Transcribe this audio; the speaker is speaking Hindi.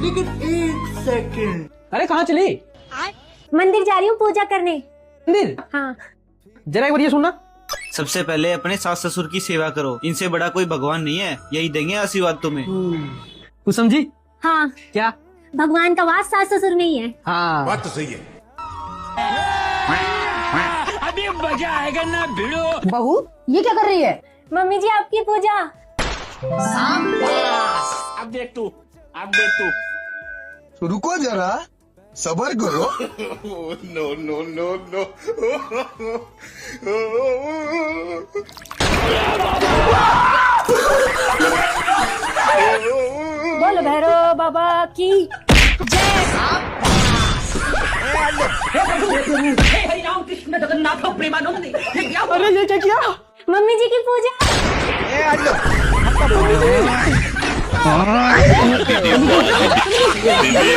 लेकिन एक सेकंड। अरे कहाँ चली? मंदिर जा रही हूँ पूजा करने। मंदिर? हाँ। जरा एक बार ये सुनना। सबसे पहले अपने सास ससुर की सेवा करो, इनसे बड़ा कोई भगवान नहीं है, यही देंगे आशीर्वाद तुम्हें। तू समझी? हाँ, क्या? भगवान का वास सास ससुर में ही है। हाँ बात तो सही है। अभी मजा आएगा ना भिड़ो। बहू ये क्या कर रही है? मम्मी जी आपकी पूजा। अब देख तू, अब देख तू। रुको जरा, सबर करो। No no no no. बोल भैरव बाबा की जय। हरि राम कृष्ण जगन्नाथ प्रेमानंद। अरे ये क्या किया? मम्मी जी की पूजा। दीदी